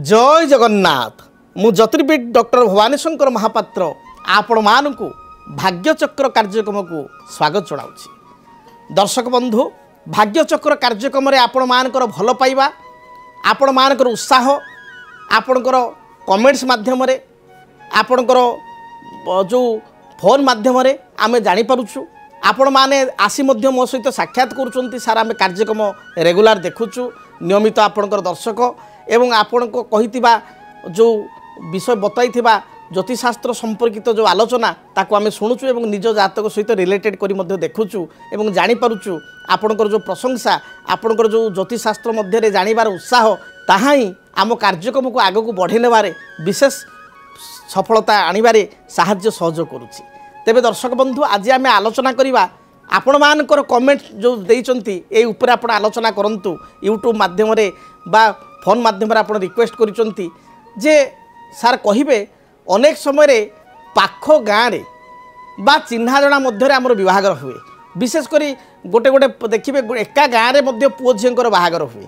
जय जगन्नाथ मु ज्योतिर्विद डॉक्टर भवानी शंकर महापात्र आपण मानकु भाग्यचक्र कार्यक्रम को स्वागत जनाऊँगी। दर्शक बंधु भाग्यचक्र कार्यक्रम आपण मानकर भल पाइबा आपण मानकर उत्साह आपणकर कमेंट्स माध्यम आपणकर जो फोन माध्यम आमे जानी पारुछु आपण माने आसी मध्य मो सहित साक्षात करूछंती सारा आमे कार्यक्रम रेगुलर देखुछु नियमित आपणकर दर्शक एवं आपण को कहितिबा जो विषय बताइथिबा ज्योतिषशास्त्र संपर्कित जो आलोचना ताको आमे शुणुछु एवं निज जातक सहित रिलेटेड करी मध्य देखुछु एवं जानि पारुछु आपणकर जो प्रशंसा आपणकर जो ज्योतिषशास्त्र मध्य जानिबार उत्साह ताहा ही आम कार्यक्रम को आगक बढ़े नेबारे विशेष सफलता आनिबारे साहाय्य सहयोग करुछि। तेबे दर्शक बंधु आज आमे आलोचना करिबा आपण मानकर कमेंट जो देइचंती ए ऊपर आपण आलोचना करंतु यूट्यूब माध्यम रे बा फोन माध्यम रे आपण रिक्वेस्ट करिचंती जे सार कहिबे अनेक समय रे पाख गाँ रे बा चिन्हा जणा मध्य रे हमर विवाहगर हुए विशेष करी गोटे गोटे देखिबे एका गाँ रे मध्य पुओ झियंकर बाहागर हुए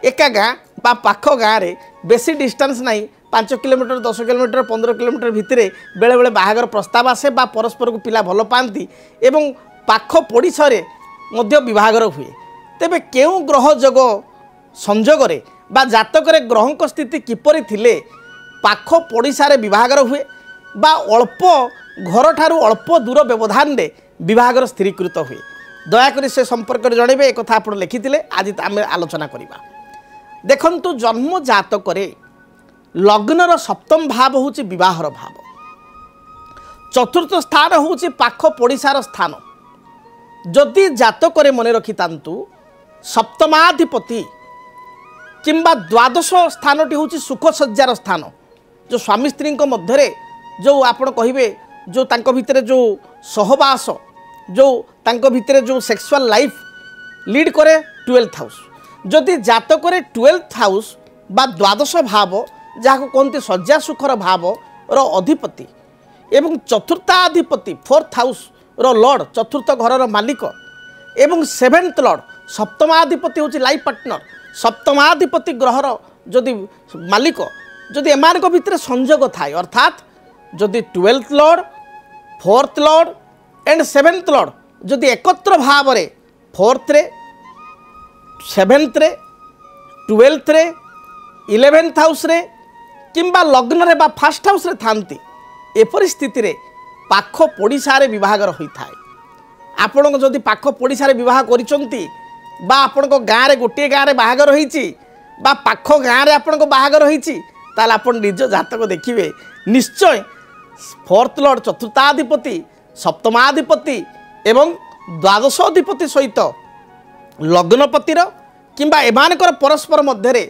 एका गाँ बा पाख गाँ रे बेसी डिस्टेंस नहीं 5 किलोमीटर 10 किलोमीटर 15 किलोमीटर भितर बेले बेले बाहागर प्रस्ताव आसे बा परस्पर को पिला भल पाती एवं पाख पड़िशा रे मध्य विवाहगर हुए। तेबे केउ ग्रह जोग संजोग रे बा जातक रे ग्रहक स्थिति किपरि थिले पाख पड़िशा रे विवाहगर हुए बा अल्प घर ठारू अल्प दूर व्यवधान रे विवाहगर स्थिरीकृत हुए दयाकोरी से संपर्क रे जणेबे एक कथा आपण लिखिथिले आज आमे आलोचना करिबा। देखंतु जन्म जातक रे लग्नर सप्तम भाव हूँ विवाहर भाव चतुर्थ स्थान हूँ पाख पड़िशार स्थान जदि जातक मन रखि तांतु सप्तमाधिपति किंबा द्वादश स्थानटी हूँ सुख सज्जार स्थान जो स्वामी स्त्री मध्य जो आपण कहिबे जो तांको भितरे जो सहवास जो तांको भितरे जो सेक्सुअल लाइफ लीड करे 12th हाउस जदि जातक 12th हाउस बा द्वादश भाव जहाँ कहते शज्या सुखर भाव रो अधिपति एवं चतुर्थाधिपति 4th हाउस रो लॉर्ड चतुर्थ घर मालिक एवं 7th लॉर्ड सप्तमाधिपति हूँ लाइफ पार्टनर सप्तमाधिपति ग्रहर जदि मालिक जदि एमान भितर संजोग थाए अर्थात जदि 12th Lord 4th Lord and 7th Lord जदि एकत्र भाव रे 4th रे 7th रे 12th रे 11th हाउस रे किंबा लग्न रे बा फर्स्ट हाउस रे थांती एपरि स्थिति रे पाख पड़िशा रे विवाहगर होइथाय। आपण जदि पाख पड़िशा रे विवाह करिसंती बा आपण गाँ रे गोटे गाँ रे बाहागर होईची बा पाख गाँ रे आपण बाहागर होईची ताले आपण निज जातक देखिबे निश्चय 4th लॉर्ड चतुर्थाधिपति सप्तमाधिपति एवं द्वादशाधिपति सहित लग्नपतिर किंबा एमानकर परस्पर मध्य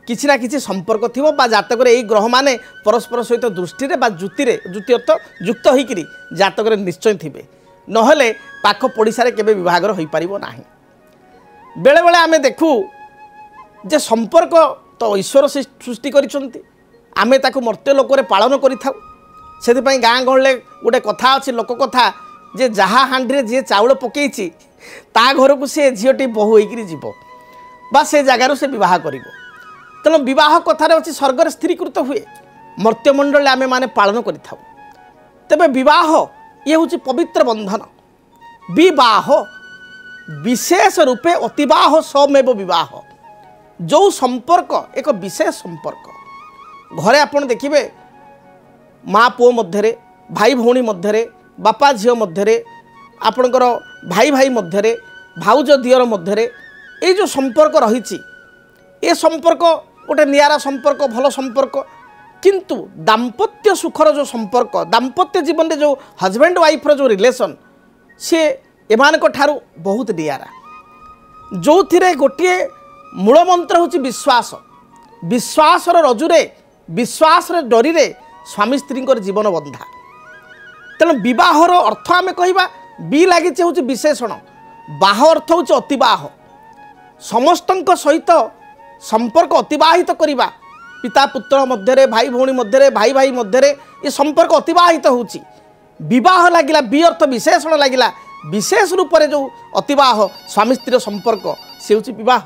किसी ना किसी संपर्क थिबो बा जातक रे एई ग्रह माने परस्पर सहित दृष्टि रे बा जुति रे जुति अर्थ युक्त होइकरी जातक रे निश्चय थिबे नहले पाख पड़िशा रे केबे विवाहगर होई परिबो नाही। बेले बेले आमे देखू जे संपर्क तो ईश्वर सृष्टि करिसंती आमे ताकू मर्त्य लोक रे पालन करिथाउ सेति पई गाँ गहले गोटे कथा अछि लोक कथा जे जहा हांडी रे जे चाउल पकेइछि ता घर को से झियोटी बहु होइकरी जीवो बा से जगार से विवाह करिवो तेणु विवाह कथार अच्छी स्वर्ग स्थिरीकृत हुए मर्त्यमंडल आमे माने पालन करिथाउ। तेबे विवाह ये हूँ पवित्र बंधन विवाह विशेष रूपे अतिवाह समेव विवाह जो संपर्क एक विशेष संपर्क घरे आपण देखिबे माँ पुओ मध्य भाई भौणी मध्य बापा झील मध्य आपणकर भाई भाई मध्य भाउज दियर मध्य ये जो संपर्क रही ए संपर्क गोटे नियारा संपर्क भल संपर्क किंतु दाम्पत्य सुखर जो संपर्क दाम्पत्य जीवन में जो हजबैंड वाइफ रो जो रिलेशन सी एमानक ठारू बहुत नियारा जो थिरे गोटे मूल मंत्र हूँ विश्वास विश्वासर रजुरे विश्वास डरी रे स्वामी स्त्री जीवन बंधा तेणु विवाहर अर्थ आम कहिबा बी लगी हूँ विशेषण बाह अर्थ हूँ अतिवाह समस्तंक सहित संपर्क अतिवाहित करिबा पिता पुत्र मध्य भाई भौणी मध्य भाई भाई मध्य ये संपर्क अतिवाहित होउची विवाह लागिला बी अर्थ विशेषण लागिला विशेष रूप से जो अतिवाह स्वामी स्त्री संपर्क से हूँ विवाह।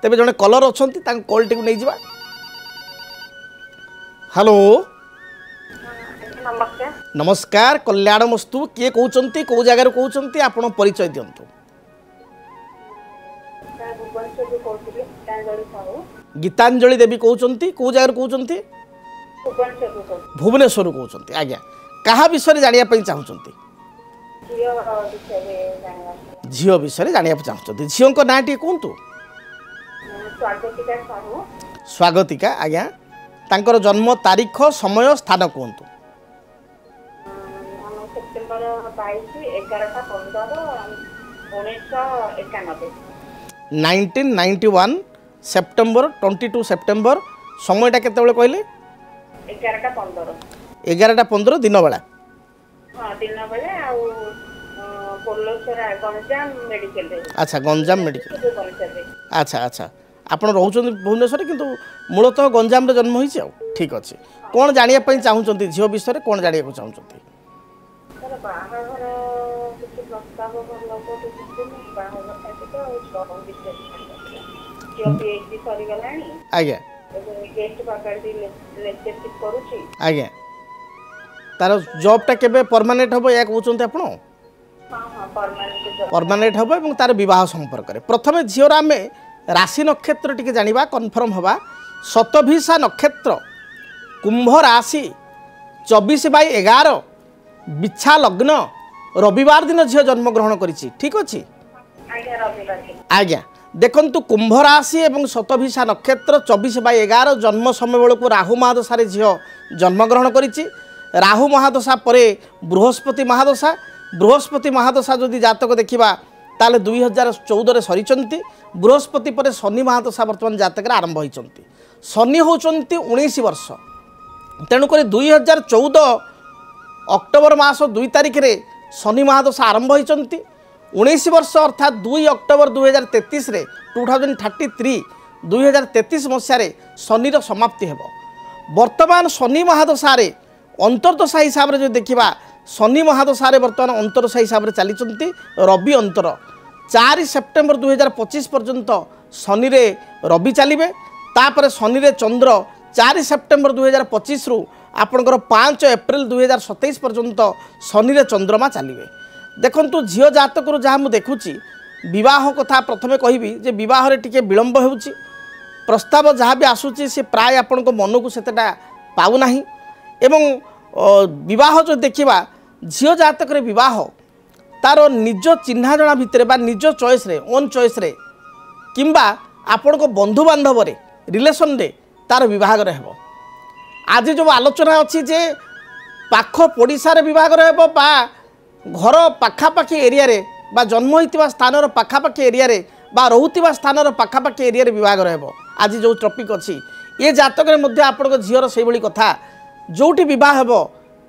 तेबे जड़े कलर अच्छा कॉल टी नहीं जावा हेलो नमस्कार। नमस्कार कल्याणमस्तु किए कहते कौ जगार कहते आपण परिचय दिंतु गीतांजलि देवी कहते कौ जगार कहते भुवनेश्वर कहते आज्ञा क्या विषय जानापी चाहते झील विषय जानापी चाहते झील को ना टे कहतु स्वागतिका आज्ञा तांकर जन्म तारीख समय स्थान कहतु सेप्टेम्बर 1991 सेप्टेम्बर 22 सेप्टेम्बर समयटा केतबेले कहले 11:15 दिन बेला अच्छा गंजाम मेडिकल अच्छा अच्छा आपण रोचन भुवनेश्वर किंतु मूलतः गंजाम रे जन्म होइछ ठीक अच्छे कौन जानिया पई चाहूचंती झियो विषय कौन जानिया चाहूचंती आज्ञा आज्ञा तार जॉबटा केबे परमानेंट हबो या कहउचंती आपण परमानेंट हबो एवं तार विवाह संपर्क रे प्रथमे झियोर आमे राशि नक्षत्र टिके जानिबा कन्फर्म हवा शतभिषा नक्षत्र कुंभ राशि 24/11 बिछा लग्न रविवार दिन झियो जन्म ग्रहण करिछि ठीक अछि आज्ञा देखंतु कुंभ राशि एवं शतभिषा नक्षत्र 24/11 जन्म समय बेलू राहु महादशा झियो जन्म ग्रहण करिछि राहु महादशा परे बृहस्पति महादशा जदि जातक देखिबा ताले 2014 सरीचंती बृहस्पति पर शनि महादशा वर्तमान जातक आरंभ होइचंती शनि होचंती 19 वर्ष तेणुक 2014 अक्टोबर मास 2 तारिख रे शनि महादशा आरंभ होइचंती 19 वर्ष अर्थात 2 अक्टोबर 2033 रे 2033 मसीह रे शनि रो समाप्ति हेबो वर्तमान शनि महादशा रे अंतर्दशा हिसाब रे जो देखिबा शनि महादशा रे वर्तमान अंतर्दशा हिसाब रे चलीचंती रवि अंतर 4 सेप्टेम्बर 2025 पर्यंत शनि रे रवि चलिबे तापर शनि रे चंद्र 4 सेप्टेम्बर 2025 रु आपणकर 5 एप्रिल 2027 पर्यंत शनि रे चंद्रमा चलिबे देखंतु झियो जातक जहाँ मुझे देखुची विवाह कथा प्रथमे कहबी जे विवाह रे टिके विलंब होउची प्रस्ताव जहाँ भी आसूची से प्राय आपण मन को सेटा पाऊ नाही एवं विवाह जो देखिबा झियो जातक रे विवाह तार निज चिन्हा जणा भितर बा निज चॉइस रे ओन चॉइस रे किंबा आपण को बंधु बांधव रे रिलेशन रे तार विवाह रे हेबो आज जो आलोचना अच्छी जे पाख पड़िशा रे विवाह रे हेबो बा घर पाखापाखी एरिया रे बा जन्म होइतिबा स्थानर पाखापाखी एरिया रे बा रहुतिबा स्थानर पाखापाखी एरिया रे विवाह रहबो आज जो टॉपिक अच्छी ये जातक रे मध्य आपन झीर से भली कथा जोटी विवाह हेबो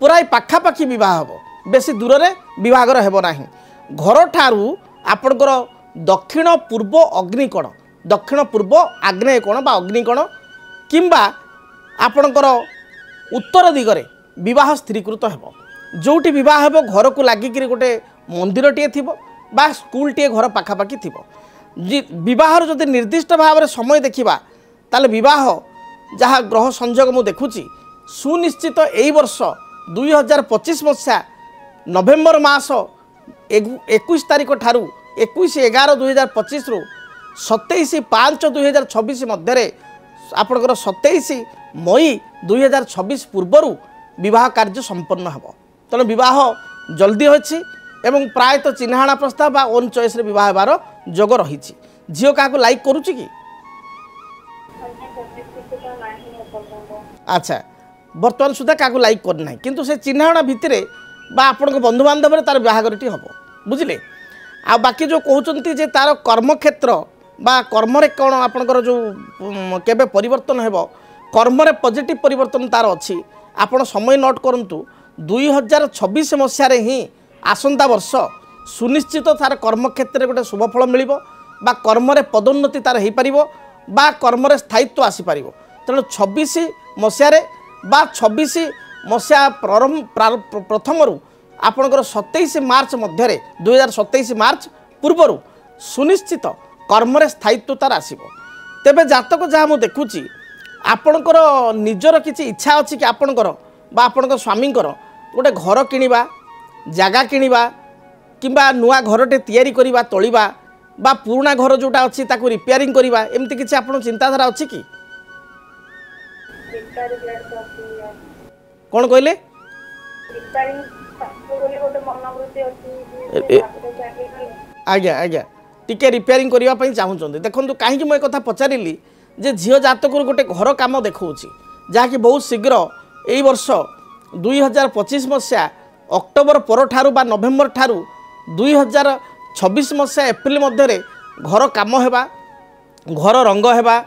पुराई पाखापाखी विवाह हेबो बेसी दूर रे विवाह हेबो नाही घर ठारू आपनकर दक्षिण पूर्व अग्निकोण दक्षिण पूर्व आग्नेय कोण बा अग्निकोण किंबा आपनकर उत्तर दिगरे विवाह स्थिरीकृत हेबो जोटी विवाह हेबो घर को लागिक गोटे मंदिर टे थी बा स्कूल टे घर पाखापाखी थी विवाह जदि निर्दिष्ट भाव में समय देखा ताले विवाह जहाँ ग्रह संयोग मु देखुची सुनिश्चित यही वर्ष 2025 मसीहा नवेम्बर मास 21 तारिख ठारू 21/11/2025 रु 27/5/2026 मध्य आपणकर 27 मई 2026 पूर्वर विवाह कार्य संपन्न हेब तेणु विवाह जल्दी होछि एवं प्रायतः चिन्हाणा प्रस्ताव बा ओन चॉइस रे विवाह हेबार जोग रही झील क्या लाइक करुच्ची कि अच्छा बर्तमान सुधा क्या लाइक करना किंतु से चिन्हाणा भितर बा आपण बंधु बांधव तार बाहागरटी हम बुझिले आ बाकी जो कहते जे तार कर्मक्षेत्र बा कर्म कौन आपणकर जो केबे परिवर्तन हेब कर्म पॉजिटिव परिवर्तन तार अच्छी आपण समय नोट करंतु 2026 मसीह ही आसंता वर्ष सुनिश्चित तार कर्मक्षेत्र गोटे शुभफल मिल बा कर्म पदोन्नति तार हो पार बा कर्म स्थायित्व आसीपर तेणु 26 मसीह बा 26 मसीहा प्रथम आपणकर 27 मार्च मध्य 2027 मार्च पूर्वर सुनिश्चित कर्म स्थायित्व तार आसब तेबे जातक जहाँ मुझे देखुची आपणकर निजर किसी इच्छा अच्छी कि आपणकर बा आपणकर स्वामींकर गोटे घर किणवा जगह किणवा किंबा नुआ घरटे तैयारी करवा तोलिबा बा पुराना घर जोटा अच्छी ताकू रिपेयरिंग करवा एमती किसी आपण चिंताधारा अच्छी कि कौन कहले आज्ञा आज्ञा टिके रिपेयरिंग करने चाहूँगी देखो कहीं मुझे कथा पचारि जे झील जातक गोटे घर कम देखा जहाँकि बहुत शीघ्र यही वर्ष 2025 मसीहा अक्टोबर पर ठारू बा नवेम्बर ठारू 2026 मसीहा एप्रिल मध्य घर कम होगा घर रंग होगा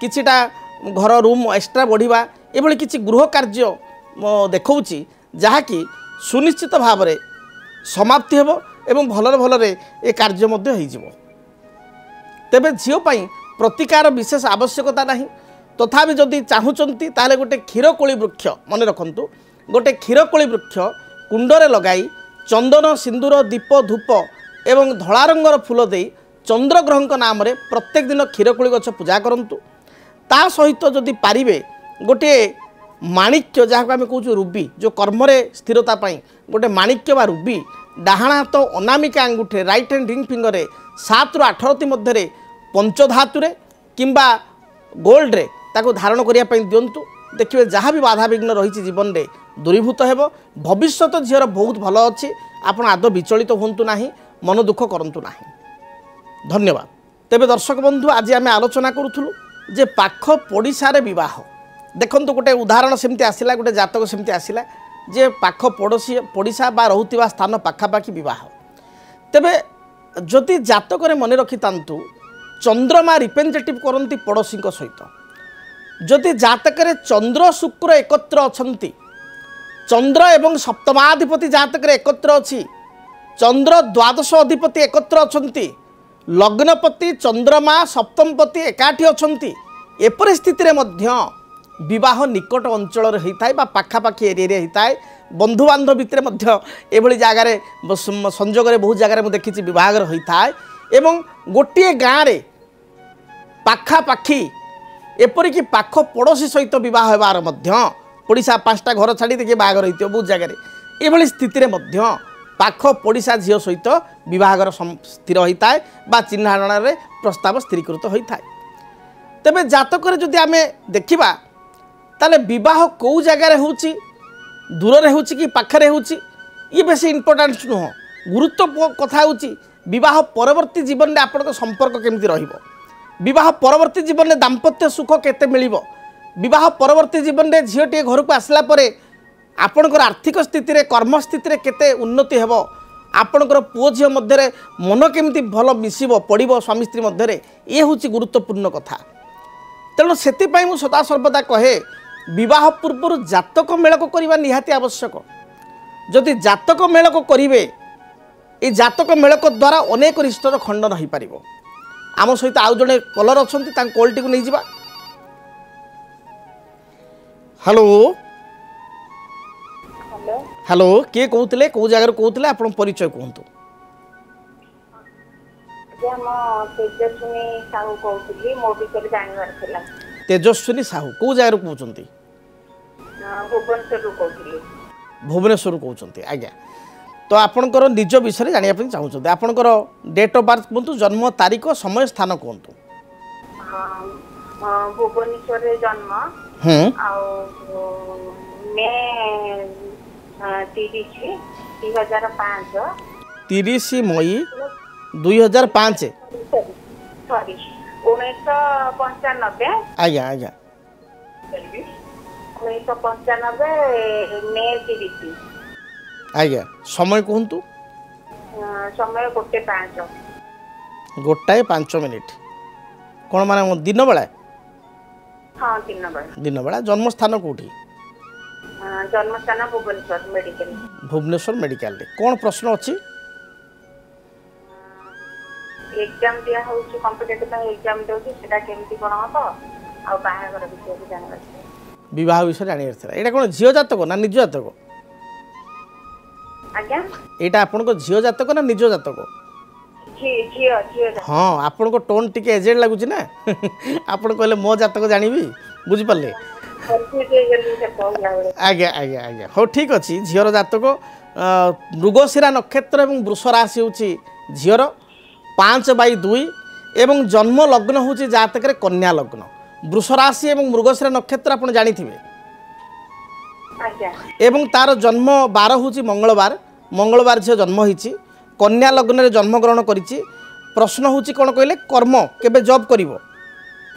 किछिटा घर रूम एक्सट्रा बढ़िया ये किसी गृह कार्य देखा जहाँकि सुनिश्चित भाव में समाप्ति हेब एवं भलरे भलरे ए कार्य हो तेबे झील प्रतिकार विशेष आवश्यकता नहीं तथापि जदि चाहूँगी ताले गोटे क्षीरकोली वृक्ष मन रखु गोटे क्षीरकोली वृक्ष कुंडरे लगाई चंदन सिंदूर दीप धूप एवं धला रंगर फूल दे चंद्रग्रह नाम रे प्रत्येक दिन क्षीरकोली गछ पूजा करंतु ता सहित जदि पारिबे गोटे माणिक्य जहाँ आम कहूँ रुबी जो कर्म स्थिरता गोटे माणिक्य बा रुबी डाहाण हाथ अनामिका अंगूठे राइट हैंड रिंग फिंगर 7 ରୁ 8 रति मध्य पंचधातुरे किंबा गोल्ड रे ताको धारण करने दिंतु देखिए जहाँ भी बाधा विघ्न रही जीवन में दूरीभूत हो भविष्य झीर बहुत भल अच्छी आपण आदौ विचलित हूँ ना मन दुख करूँ ना। धन्यवाद। तेबे दर्शक बंधु आज आम आलोचना करूँ जे पाख पड़िशारे विवाह देखो गोटे उदाहरण सेमती आसला गोटे जातक सेमती आसला जे पाख पड़ोशी पड़िशा बा रहुतिबा स्थान पाखापाखि विवाह तेबे जदि जातक मन रखि तांतु चंद्रमा रिप्रेजेंटेटिव करती पड़ोशी सहित जदि जातक चंद्र शुक्र एकत्र अछंती चंद्र एवं सप्तमाधिपति जातक एकत्र अच्छी चंद्र द्वादश अधिपति एकत्र अछंती लग्नपति चंद्रमा सप्तमपति एकाठी अछंती एपरि स्थिति मध्य विवाह निकट अंचल होता है पाखापाखि एरिया होता है बंधु बांधव भितर एभली जगार संजोग बहुत जगार देखी विवाह होता है एवं गोटे गाँव में पाखापाखि एपरिक पाख पड़ोशी सहित बह होबार पड़िशा 5टा घर छाड़ी देखिए बाहागर होती बहुत जगह ये स्थिति पाख पड़िशा झील सहित बहागर स्थिर होता है चिन्हाण प्रस्ताव स्थिरीकृत होता है। तेबे जातक जदि आम देखा ताले विवाह कौ जगार हो दूर हो कि पाखरे हो बेस इम्पोर्टाट नुह गुरुत्व कथा हो विवाह परवर्ती जीवन में आपण संपर्क केमती रहिबो विवाह परवर्ती जीवन में दाम्पत्य सुख केते मिलिबो विवाह परवर्ती जीवन में झीलटे घर को आसला परे आपणकर आर्थिक स्थिति रे कर्म स्थिति रे केते उन्नति हेबो आपणकर पुओ झील मध्य मन केमती भल मिसिबो पड़िबो स्वामी स्त्री मध्य ये हूँ गुरुत्वपूर्ण कथा। तेणु से सदा सर्वदा कहे विवाह पूर्व जातक मेलक करवा निहाती आवश्यक जदि जातक मेलक करेंगे ये जातक मेलक द्वारा अनेक रिश्तर खंडन हो पार। आम सहित आउ जड़े कलर अच्छा कॉल टी नहीं जा। हेलो हेलो किए कहते कौ जगार कहते आप परिचय कहतु। तेजस्विनी साहू कौ जगार कहते भुवनेश्वर कहते आज्ञा तो आपणकर निज विषय जानापी चाहते आपणकर डेट ऑफ बर्थ कहतु जन्म तारीख समय स्थान कहतु। भुवनेश्वर जन्म मे 30 मई 2005 सॉरी 1995 आज्ञा आज्ञा 1995 मे 30 आज्ञा समय कहतु समय 1:05 मिनिट कौन माने दिन बेला। हाँ दिन बेला जन्म स्थान कौटी जन्म स्थान भुवनेश्वर मेडिकल भुवनेश्वर मेडिकल कौन प्रश्न अच्छी एग्जाम दिया होउची कॉम्पिटिटिव एग्जाम देउची सेटा केमती कोन हो आ बाहागर विषय को जानबा विवाह विषय जानि रहथरा एटा कोन झियो जातक ना निज जातक आज्ञा एटा आपन को झियो जातक ना निज जातक झियो झियो हाँ आपण को टोन टिके एजेड लगुच ना आपण कहले मो जातक जानिबी बुझी पाले आज्ञा आज्ञा आज्ञा हो ठीक अच्छी झीर जातक मृगशिरा नक्षत्र और वृष राशि हूँ झीर 5/2 एवं जन्म लग्न हूँ जातक कन्या लग्न वृष राशि और मृगशिरा नक्षत्र आप जानी एवं तार जन्म बार हूँ मंगलवार मंगलवार झील जन्म होती कन्या लग्न जन्म ग्रहण करिछि प्रश्न हूँ कौन कहले कर्म केबे जॉब करिवो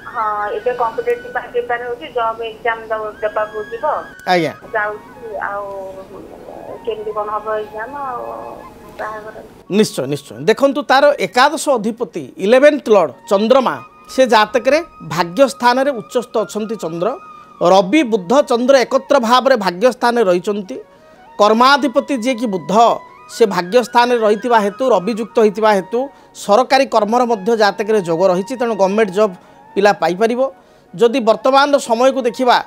हाँ एबे कॉम्पिटिटिव ପାଇଁ प्रिपेयर होची जॉब एग्जाम देबा को जीवो आज्ञा जाउची आ केमती कोन हबो एग्जाम निश्चय निश्चय देखंतु तार एकादश अधिपति 11th लॉर्ड चंद्रमा से जातक रे भाग्य स्थान रे उच्चस्थ अछंती चंद्र रवि बुध चंद्र एकत्र भाव रे भाग्य स्थान रे रहिचंती कर्माधिपति जे कि बुध से भाग्य स्थान रे रहितिबा हेतु रवियुक्त होइतिबा हेतु सरकारी कर्मर मध्य जातक रे जोग रहिछि तेणु गवर्नमेंट जॉब पिला पाई परिबो जदि वर्तमान समय को देखिबा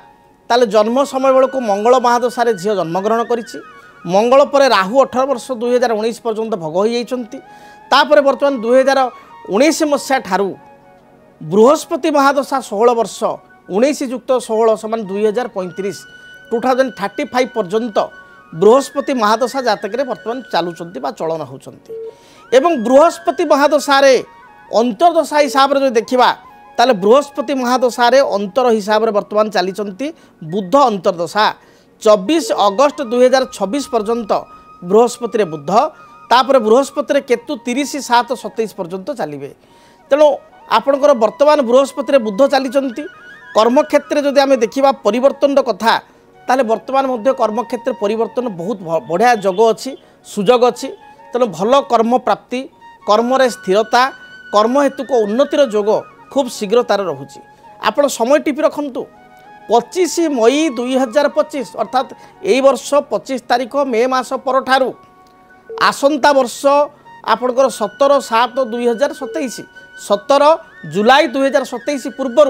ताले जन्म समय बेलू मंगल महादशारे झील जन्मग्रहण करिछि मंगल पर राहु 18 वर्ष 2019 पर्यंत भोग हो जाइछंती तापर वर्तमान 2019 मसीहा ठारू बृहस्पति महादशा 16 वर्ष 19 युक्त 16 समान 2035 2035 पर्यंत बृहस्पति महादशा जातक रे वर्तमान चालुचंती बा चलन होचंती एवं बृहस्पति महादशारे अंतर्दशा हिसाब रे जो देखिबा ताले बृहस्पति महादशारे अंतर हिसाब रे वर्तमान चली बुध अंतर्दशा 24 अगस्त 2026 पर्यंत बृहस्पति रे बुध तापर बृहस्पति रे केतु 30/7/27 पर्यंत चलिए तेणु आपणकर वर्तमान बृहस्पति रे बुध चली कर्मक्षेत्र जदि आम देखा परिवर्तन कथा ताले वर्तमान मध्य कर्मक्षेत्र परिवर्तन बहुत बढ़िया जोग अच्छी सुजोग अच्छी तेणु भल कर्म प्राप्ति कर्म स्थिरता कर्म हेतु को उन्नतिर जोग खूब शीघ्र तार रहुची आपण समय टिपि रखंतु 25 मई 2025 अर्थात यही वर्ष 25 तारीख मे मास पर ठारू आसंता वर्ष आपणकर 17/7/2027 17 जुलाई 2027 पूर्वर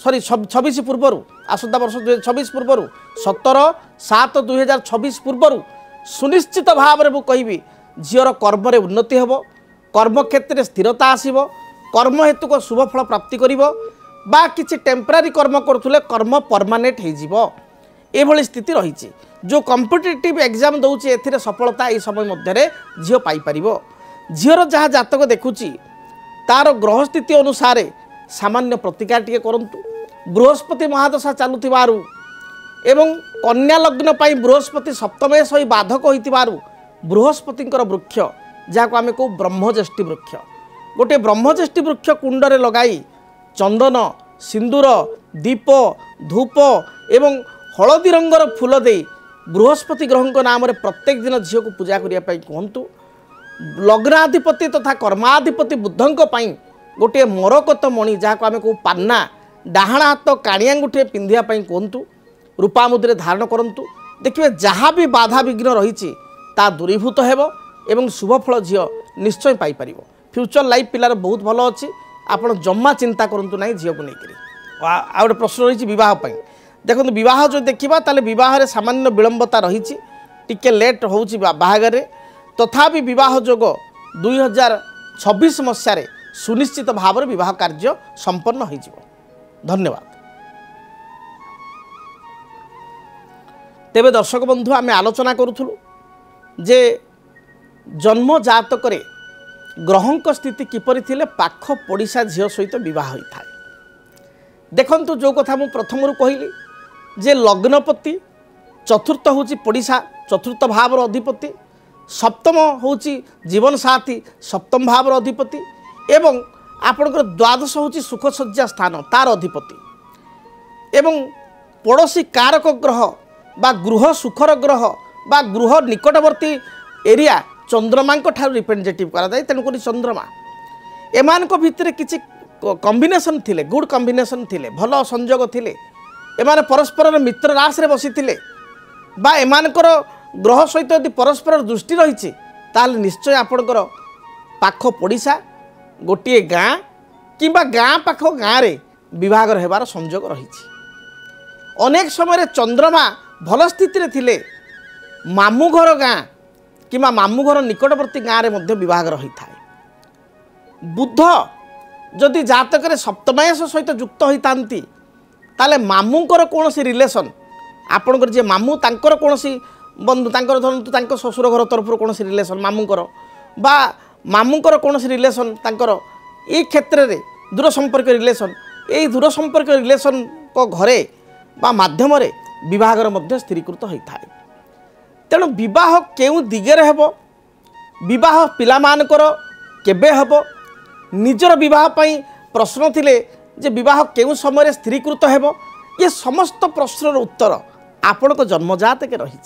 सॉरी 26 पूर्वर आसंता वर्ष 2026 पूर्वर 17/7/2026 पूर्वर सुनिश्चित भाव में कहबी झीर कर्म उन्नति हेब कर्मक्षेत्र स्थिरता आसब कर्म हेतु को शुभ फल प्राप्ति करिवो बा किछि टेम्परारी कर्म करथुले कर्म परमानेंट होइजिवो स्थिति रही जो कॉम्पिटिटिव एग्जाम दौची एथिरे सफलता ये समय मध्य झील पाइपर झीर जहाँ जातक देखुची तार ग्रह स्थिति अनुसार सामान्य प्रतिकार टिके करंतु बृहस्पति महादशा चलुथिबारु एवं कन्या लग्न पाई बृहस्पति सप्तमेश होई बाधक होइतिबारु बृहस्पतिंकर वृक्ष जहाँ आम कहू ब्रह्मज्येष्ठी वृक्ष गोटे ब्रह्मज्येष्ठी वृक्ष कुंडरे लगाई चंदन सिंदूर दीप धूप एवं हलदी रंगर फूल दे बृहस्पति ग्रह नाम प्रत्येक दिन झील को पूजा करने कहतु लग्नाधिपति तथा कर्माधिपति बुद्धों गोटे मरकत मणि जहाँ आम कहू पान्ना डाहाण हाथ काणियांगुठी पिंधापी कहतु रूपा मुद्रे धारण करूँ देखिए जहाँ भी बाधा विघ्न रही दूरीभूत हेब एवं शुभफल झील निश्चय पाइपर फ्यूचर लाइफ पिलार बहुत भल अच्छी आपड़ जम्मा चिंता करूँ ना झील को लेकर आ गए प्रश्न रही बहुत देखो बह जो देखा ताले बह सामान्य विलंबता रही टिके लेट हो बाहागर तथापि बह जोग 2026 मसीह सुनिश्चित भाव में बह कार्य संपन्न हो धन्यवाद। तेबे दर्शक बंधु आम आलोचना करूँ जे जन्म जातक ग्रहंक स्थिति किपरि थिले पाख पड़िशा झील सहित विवाह होता है। देखंतु जो कथा मु प्रथम कहली जे लग्नपति चतुर्थ हूँ पड़िशा चतुर्थ भावर अधिपति सप्तम हूँ जीवन साथी सप्तम भावर अधिपति एवं आपणकर द्वादश हूँ सुखसज्जा स्थान तार अधिपति एवं पड़ोशी कारक ग्रह बा गृह सुखर ग्रह बा गृह निकटवर्ती एरिया चंद्रमा रिप्रेजेंटेटिव कराए तेणुक चंद्रमा एमान भितर किसी कॉम्बिनेशन थिले गुड कॉम्बिनेशन थिले भल संजोग थिले एमाने परस्पर मित्र रास रे बसी थिले बा एमानकर ग्रह सहित यदि परस्पर दृष्टि रही ताल निश्चय आपणकर पाख पड़िशा गोटे गाँ किंबा गाँ पाख गाँव रे विभागर हेबार संजोग रही अनेक समय चंद्रमा भल स्थिति थिले मामू घर गाँ कि मामू घर निकटवर्ती गाँव में विभाग रही था बुध जदि जातक सप्तमायास सहित युक्त होता ताले मामूंकर कौन रिलेसन आपणकर जे मामू तांकर कौन बंधु तांकर धरतु तांकर ससुर घर तरफ कौन रिलेसन मामूंकर बा मामूंकर कौन रिलेसन तांकर ये क्षेत्र में दूर संपर्क रिलेसन यही दूर संपर्क रिलेसन को घरे बा माध्यम विवाहर मध्य स्थिरीकृत होता है। तेणु विवाह केउ दिगरे हेबो विवाह पिलामानकर केबे हेबो निजर विवाह पई प्रश्न थिले जे विवाह केउ समय स्थिरीकृत हेबो ये समस्त प्रश्नर उत्तर आपण को जन्मजात के रही।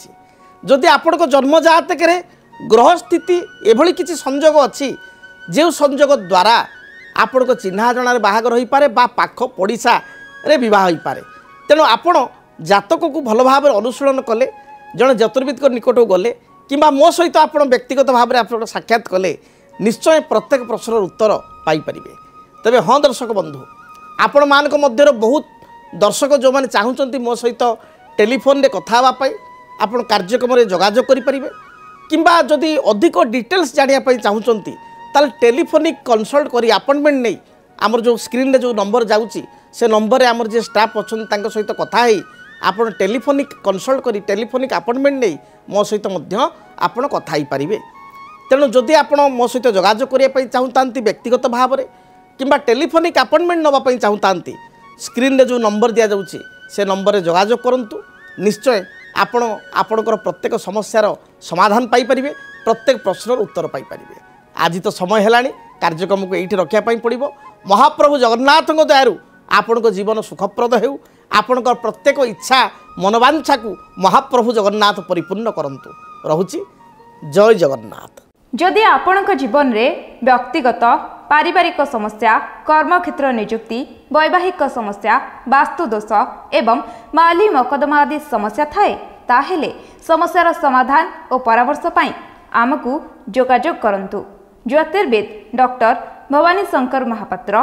जदि आपण को जन्मजात के ग्रह स्थिति एभली किछि संयोग अछि जे संयोग द्वारा आपण को चिन्हा जणार बाहागर होई पारे बा पाख पड़िसा रे विवाह होई पारे। तेणु आपण जातक को भल भाव अनुशीलन कले जड़े ज्योतिर्विद निकट गले कि मो सहित आप व्यक्तिगत भाव में आप साक्षात कले निश्चय प्रत्येक प्रश्नर उत्तर पाइपर। तेरे हाँ दर्शक बंधु आपण मान मध्य बहुत दर्शक जो मैंने चाहूँगी मो सहित टेलीफोन रे कथापी आप कार्यक्रम जोगाजोग करेंगे कि जदि अधिक डिटेल्स जानापी चाहूँगी ताल टेलीफोनिक कनसल्ट कर अपॉइंटमेंट नहीं आमर जो स्क्रीन रे जो नंबर जाऊँगी से नंबर आमर जो स्टाफ अच्छा सहित कथा आप टेलीफोनिक कनसल्ट करी टेलीफोनिक अपॉइंटमेंट नहीं मो सहित आप कथा ही पारे। तेणु जदि आप मो सहित जोगाजोग करने चाहूता व्यक्तिगत भाव में कि टेलीफोनिक अपॉइंटमेंट नापी चाहूता स्क्रीन रे जो नंबर दि जाऊँगी से नंबर में जोगाजोग करूँ निश्चय आपणकर प्रत्येक समस्यार समाधान पाइपर प्रत्येक प्रश्नर उत्तर पाइपर। आज तो समय है कार्यक्रम को ये रखापी पड़ो महाप्रभु जगन्नाथ दयारू आपण को जीवन सुखप्रद हो आपण प्रत्येक इच्छा मनोवांछा को महाप्रभु जगन्नाथ परिपूर्ण करंतु। रहुची जय जगन्नाथ। जदि आपणक जीवन में व्यक्तिगत पारिवारिक समस्या कर्मक्षेत्र नियुक्ति वैवाहिक समस्या वास्तुदोष एवं माली मकदमा आदि समस्या थाए ताहेले समस्यार समाधान और परामर्श पाई आमको जोगाजोग करंतु। ज्योतिर्विद doctor Bhabani Shankar Mohapatra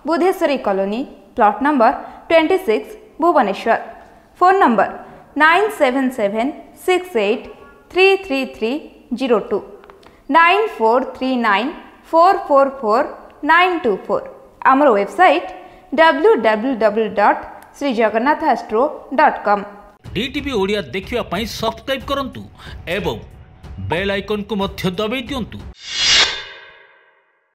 Budheswari colony plot number 26 Bhubaneswar. Phone number 9776833302 9439444924। आमर वेबसाइट www.srijagannathastro.com। डीटीवी ओडिया देखिवा पई सब्सक्राइब करंतु एवं बेल आइकन को मध्य दबाई दियंतु।